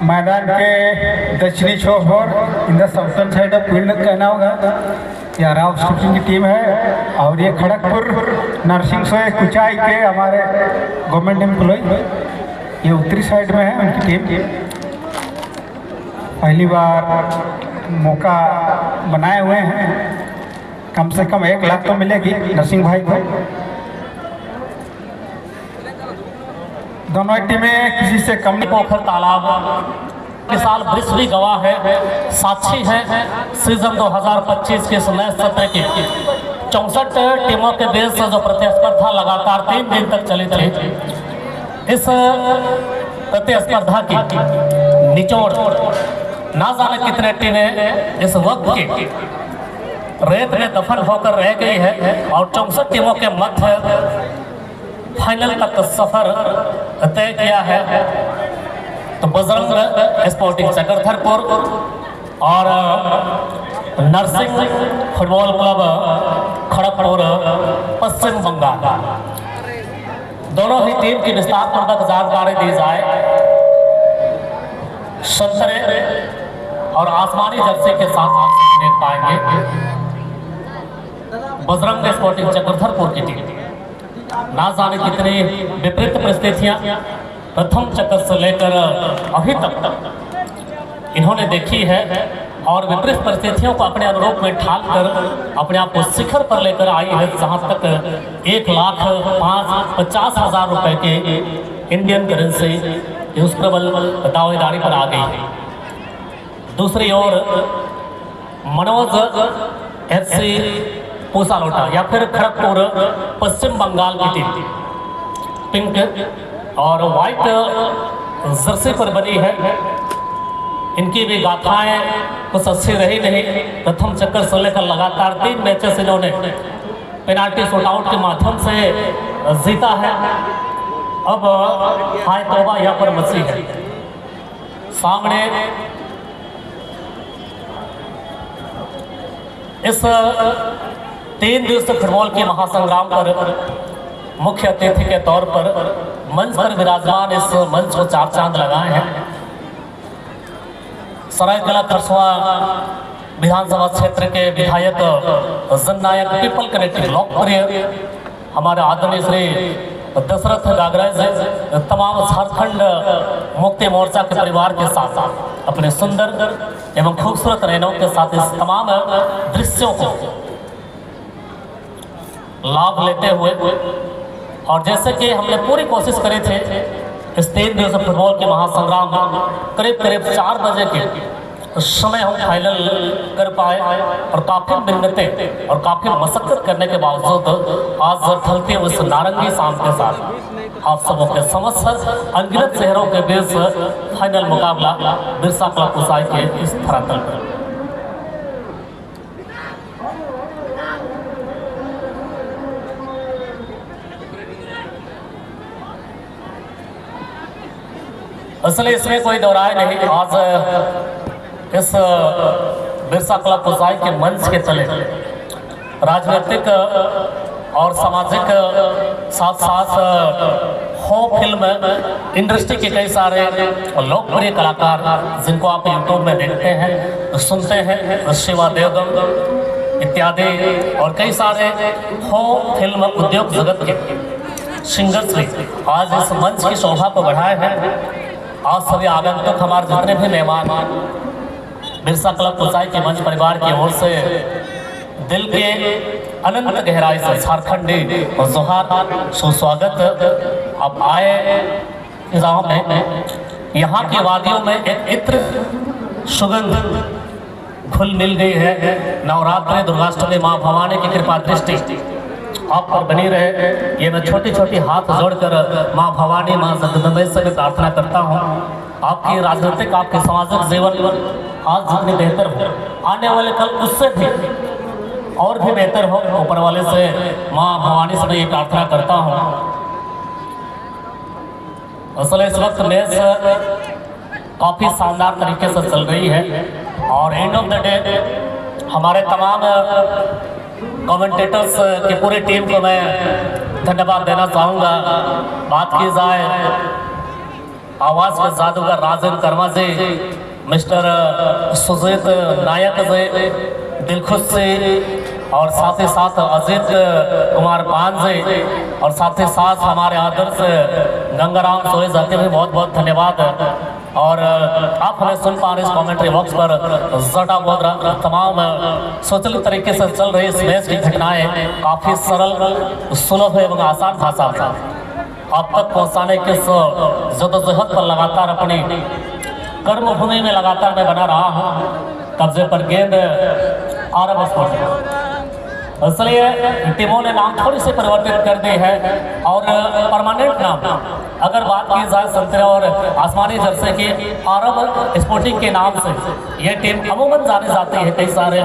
मैदान के दक्षिणी छोर पर in the southern side of field कहना होगा। ये राव स्टूडियो की टीम है और ये खड़गपुर नरसिंह सोए कुचाई के हमारे गवर्नमेंट एम्प्लॉय, ये उत्तरी साइड में है उनकी टीम। पहली बार मौका बनाए हुए हैं, कम से कम 1 लाख तो मिलेगी नरसिंह भाई को। दोनों टीमें किसी से कम नहीं। पोखर तालाब के साल ब्रिज भी गवाह है, साक्षी है सीजन 2025 के इस नए सत्र की 64 टीमों के बीच से जो प्रतिस्पर्धा लगातार 3 दिन तक चली थी। इस प्रतिस्पर्धा की निचोड़ ना जाने कितने टीमें इस वक्त की रेत में दफन होकर रह गई है और 64 टीमों के मध्य फाइनल तक सफर तय किया है। तो बजरंग स्पोर्टिंग चक्रधरपुर और नरसिंह फुटबॉल क्लब खड़गपुर पश्चिम बंगाल, दोनों ही टीम की विस्तारपूर्वक जानकारी दी जाए। संतरे और आसमानी जर्सी के साथ आप देख पाएंगे बजरंग स्पोर्टिंग चक्रधरपुर की टीम। ना जाने कितनी विपरीत परिस्थितियां प्रथम चक्कर से लेकर अभी तक इन्होंने देखी है और विपरीत परिस्थितियों को अपने अनुरूप में ढाल कर अपने आप को शिखर पर लेकर आई है, जहां तक 1,50,000 रुपए के इंडियन करेंसी उस प्रबल दावेदारी पर आ गई है। दूसरी ओर मनोज FC पूसा लोटा या फिर खड़गपुर पश्चिम बंगाल की टीम पिंक और व्हाइट जर्सी पर बनी है। इनकी भी गाथाएं कुछ अच्छी रही नहीं। प्रथम चक्कर से लेकर लगातार 3 मैचेस इन्होंने पेनाल्टी शॉटआउट के माध्यम से जीता है। अब हाय तौबा यहाँ पर मची है। सामने इस 3 दिवसीय फुटबॉल के महासंग्राम पर मुख्य अतिथि के तौर पर मंच पर विराजमान इस मंच को 4 चांद लगाए हैं। सरायकला खरसुआ विधानसभा क्षेत्र के विधायक जननायक पीपल कनेक्टिव लोकप्रिय हमारे आदरणीय श्री दशरथ गागराज तमाम झारखंड मुक्ति मोर्चा के परिवार के साथ अपने सुंदर एवं खूबसूरत रैनों के साथ इस तमाम दृश्यों को लाभ लेते हुए और जैसे कि हमने पूरी कोशिश करी थे इस 3 दिवसीय फुटबॉल के महासंग्राम करीब 4 बजे के समय हम फाइनल कर पाए और काफी मिन्नतें और काफी मशक्कत करने के बावजूद आज ढलती उस नारंगी शाम के साथ आप सबों के समस्त अनगिनत शहरों के बीच फाइनल मुकाबला बिरसा क्लब कुचाई के इस धरातल पर। असली इसमें कोई दोहराए नहीं। आज इस बिरसा क्लब कुचाई के मंच के तले राजनीतिक और सामाजिक साथ साथ हो फिल्म इंडस्ट्री के कई सारे लोकप्रिय कलाकार जिनको आप यूट्यूब में देखते हैं सुनते हैं, शिवा देवगन इत्यादि और कई सारे हो फिल्म उद्योग जगत के सिंगर्स भी आज इस मंच की शोभा को बढ़ाए हैं। आज सभी आगंतुक हमारे जितने भी मेहमान बिरसा क्लब कुचाई के मंच परिवार की ओर से दिल के अनंत गहराई से झारखंडी जोहार सुस्वागत। अब आए गाँव में यहाँ की वादियों में एक इत्र सुगंध घुल मिल गई है। नवरात्रि दुर्गाष्टमी माँ भवानी की कृपा दृष्टि आप पर बनी रहे। ये मैं छोटी छोटी हाथ जोड़कर माँ भवानी माँ जगदम्बे से भी प्रार्थना करता हूँ आपकी राजनीतिक आपके सामाजिक जीवन आज जितनी बेहतर हो आने वाले कल उससे भी और भी बेहतर हो। ऊपर वाले से माँ भवानी से मैं ये प्रार्थना करता हूँ। असल इस वक्त मैच काफ़ी शानदार तरीके से चल रही है और एंड ऑफ द डे हमारे तमाम कमेंटेटर्स की पूरी टीम को मैं धन्यवाद देना चाहूँगा। बात की जाए आवाज के जादूगर राजेंद्र कर्मा जी, मिस्टर सुजीत नायक जी दिलखुश से, और साथ ही साथ अजीत कुमार पान जी, और साथ ही साथ हमारे आदर्श गंगाराम सोए जाते हुए बहुत बहुत धन्यवाद। और आप हमें सुन पा रहे इस कमेंट्री बॉक्स पर जटा बोध तमाम स्वचालित तरीके से चल रही इस मैच की घटनाएं काफ़ी सरल, सुलभ एवं आसान भाषा में आप तक पहुंचाने के जद्दोजहद पर लगातार अपनी कर्मभूमि में लगातार मैं बना रहा हूं। कब्जे पर गेंद आरब स्पोर्ट, इसलिए टीमों ने नाम थोड़ी सी परिवर्तित कर दी है और परमानेंट नाम अगर बात की जाए संतरे और आसमानी जर्सी की आरब स्पोर्टिंग के नाम से ये टीम अमूमन जानी जाती है। कई सारे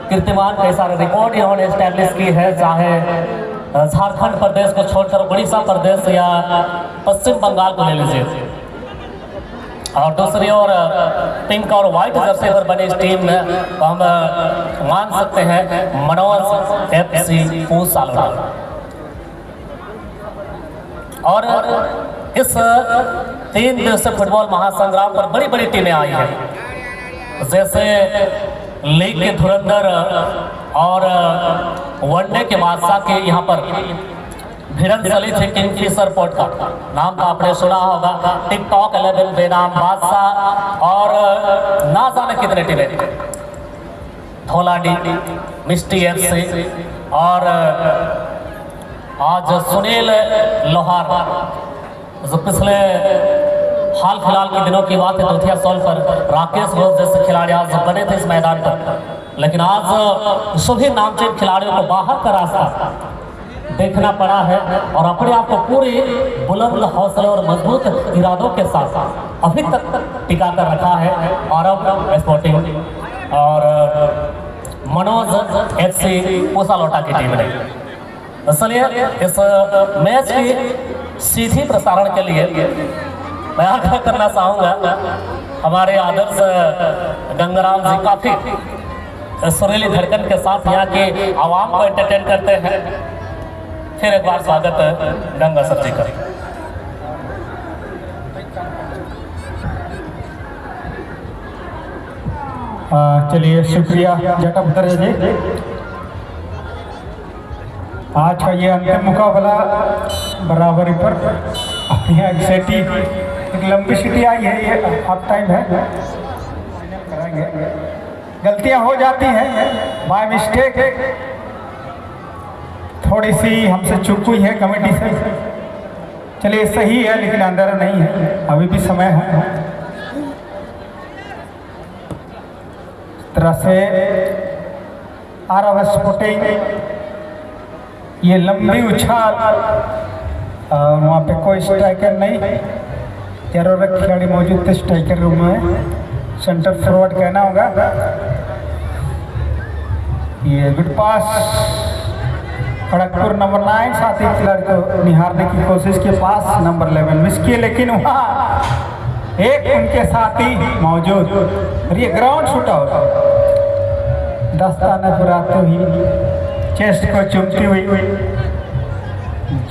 कीर्तिमान, कई सारे रिकॉर्ड इन्होंने स्टैब्लिश की है, चाहे झारखंड प्रदेश को छोड़कर उड़ीसा प्रदेश या पश्चिम बंगाल को ले लीजिए। और दूसरी ओर पिंक और व्हाइट जर्सी पर बनी इस टीम में हम मान सकते हैं मनोज FC पूसा लोटा। और इस 3 दिवसीय फुटबॉल महासंग्राम पर बड़ी बड़ी टीमें आई हैं, जैसे लीग के धुरंधर और वनडे के बादशाह के यहाँ पर भिड़न चली थी। किंगफिशर पोर्ट का नाम तो आपने सुना होगा, टिकटॉक 11 बेनाम बादशाह और ना जाने कितने टीमें, धौलाडी, मिस्टी FC और आज सुनील लोहार। जो पिछले हाल फिलहाल के दिनों की बात है, दूधिया सोल पर राकेश घोष जैसे खिलाड़ी आज बने थे इस मैदान पर, लेकिन आज सभी नामचीन खिलाड़ियों को बाहर का रास्ता देखना पड़ा है और अपने आप को पूरे बुलंद हौसले और मजबूत इरादों के साथ अभी तक टिका कर रखा है आरब स्पोर्टिंग और मनोज FC पूसा लोटा की टीम ने। इसलिए इस मैच की सीधी प्रसारण के लिए मैं आग्रह करना चाहूँगा, हमारे आदर्श गंगाराम जी काफ़ी सुरीली धड़कन के साथ यहाँ के आवाम को एंटरटेन करते हैं। फिर एक बार स्वागत है गंगा सर जी का। चलिए शुक्रिया जटा पुत्र जी। आज का ये अंतिम मुकाबला बराबरी पर यहाँ सेटी एक लंबी सीटी आई है, ये हाफ टाइम है, कराएंगे। गलतियां हो जाती हैं बाय मिस्टेक, थोड़ी सी हमसे चूक हुई है कमेटी से। चलिए सही है, लेकिन अंदर नहीं है, अभी भी समय है। इस तरह से आरब स्पोर्टिंग ये लंबी उछाल, वहाँ पे कोई स्ट्राइकर नहीं, 13 खिलाड़ी मौजूद थे स्ट्राइकर रूम में, सेंटर फॉरवर्ड कहना होगा। ये गुड पास खड़गपुर नंबर 9 साथी खिलाड़ी को निहारने की कोशिश के पास नंबर 11 मिस किए, लेकिन वहाँ एक उनके साथी मौजूद और ये ग्राउंड शूट आउट, दस्ताना पुराते हुई चेस्ट को चुमती हुई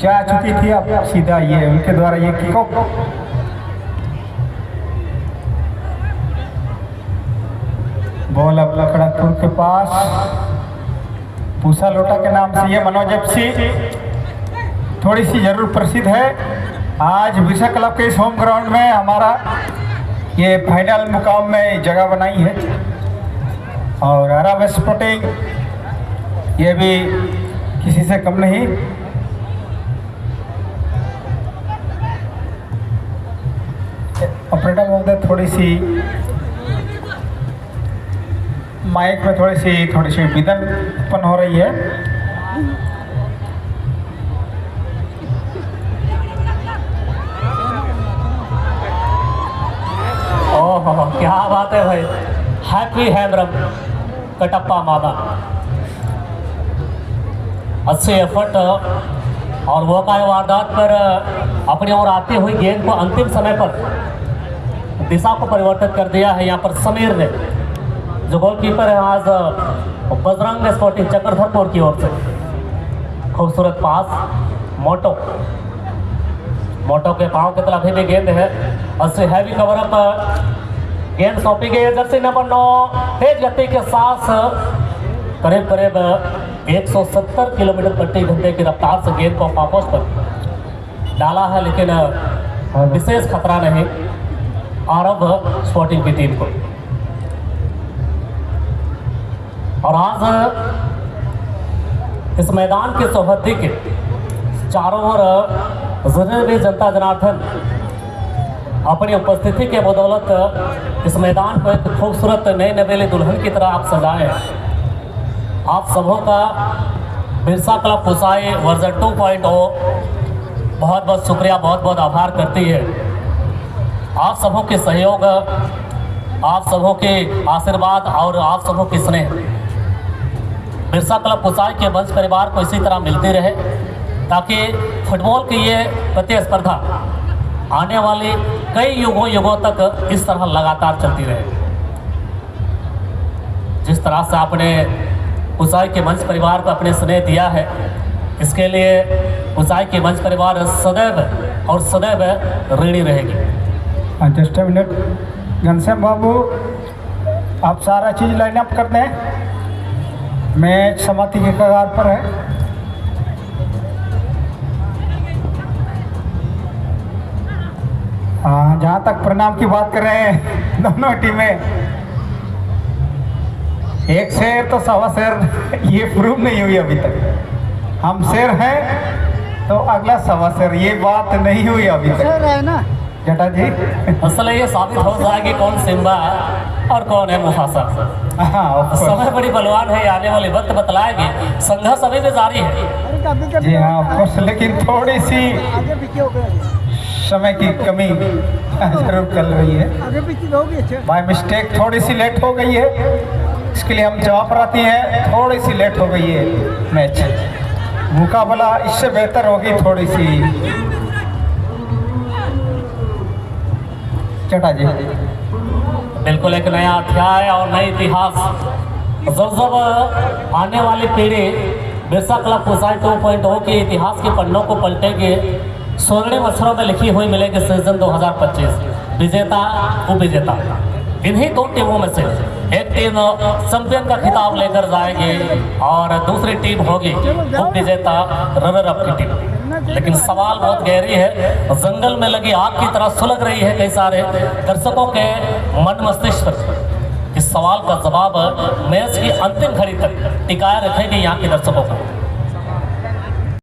जा चुकी थी। अब सीधा ये उनके द्वारा ये किक ऑफ, बॉल अब खड़गपुर के पास पूसा लोटा के नाम से ये मनोज FC थोड़ी सी जरूर प्रसिद्ध है। आज बिरसा क्लब के इस होम ग्राउंड में हमारा ये फाइनल मुकाम में जगह बनाई है और आरब स्पोर्टिंग ये भी किसी से कम नहीं। ऑपरेटर महोदय थोड़ी सी माइक में थोड़ी सी विदन उत्पन्न हो रही है। ओह क्या बात है भाई, हैप्पी हैमरम कटप्पा मामा, अच्छे एफर्ट और मौका वारदात पर अपनी ओर आती हुई गेंद को अंतिम समय पर दिशा को परिवर्तित कर दिया है यहाँ पर समीर ने, जो गोलकीपर है आज बजरंग स्पोर्टिंग चक्रधरपुर की ओर से। खूबसूरत पास, मोटो के पांव की तरफ अभी भी गेंद है असली हैवी कवर अप गेंद सौंपी गई है जर्सी नंबर 9 तेज गति के साथ करीब करीब 170 किलोमीटर प्रति घंटे की रफ्तार से गेंद को पापोस्ट पर डाला है, लेकिन विशेष खतरा नहीं आरब स्पोर्टिंग की टीम को। और आज इस मैदान की सौहद्दी के चारों ओर जितने भी जनता जनार्दन अपनी उपस्थिति के बदौलत इस मैदान को एक खूबसूरत नई नवेली दुल्हन की तरह आप सजाए हैं। आप सबों का बिरसा क्लब पुसाई वर्जन 2.0 बहुत बहुत शुक्रिया, बहुत बहुत आभार करती है। आप सबों के सहयोग, आप सबों के आशीर्वाद और आप सबों की स्नेह बिरसा क्लब पुसाई के मंच परिवार को इसी तरह मिलती रहे, ताकि फुटबॉल की ये प्रतिस्पर्धा आने वाले कई युगों तक इस तरह लगातार चलती रहे। जिस तरह से आपने पुसाई के मंच परिवार को अपने स्नेह दिया है, इसके लिए पुसाई के मंच परिवार सदैव और सदैव ऋणी रहेगी। जस्ट अ मिनट घनश्याम बाबू, आप सारा चीज़ लाइन अप कर दें। मैच समाप्ति के कगार पर है। हाँ, जहाँ तक परिणाम की बात कर रहे हैं, दोनों टीमें एक शेर तो सवा शेर ये प्रूव नहीं हुई अभी तक। हम शेर हैं तो अगला सवा शेर, ये बात नहीं हुई अभी तक। जटा जी, असल ये साबित हो जाएगी कौन सिम्बा और कौन है मुफासा। हाँ, समय बड़ी बलवान है, आने वाले वक्त बतलाएगी। संघर्ष अभी भी जारी है। जी हाँ, ऑफकोर्स, लेकिन थोड़ी सी समय की कमी जरूर चल रही है। बाय मिस्टेक थोड़ी सी लेट हो गई है, इसके लिए हम जवाब रहती हैं। थोड़ी सी लेट हो गई है मैच, मुकाबला इससे बेहतर होगी थोड़ी सी। चटा जी, बिल्कुल एक नया अध्याय और नई इतिहास। जब आने वाली पीढ़ी बिरसा क्लब पुसाई 2.0 के इतिहास के पन्नों को पलटेगी, स्वर्णिम अक्षरों में लिखी हुई मिलेगी सीजन 2025 विजेता उपविजेता। इन्हीं दो टीमों में से एक टीम चैंपियन का खिताब लेकर जाएगी और दूसरी टीम होगी उपविजेता रनर अप की टीम। लेकिन सवाल बहुत गहरी है, जंगल में लगी आग की तरह सुलग रही है कई सारे दर्शकों के मन मस्तिष्क पर। इस सवाल का जवाब मैच की अंतिम घड़ी तक टिकाए रखेगी यहाँ के दर्शकों को।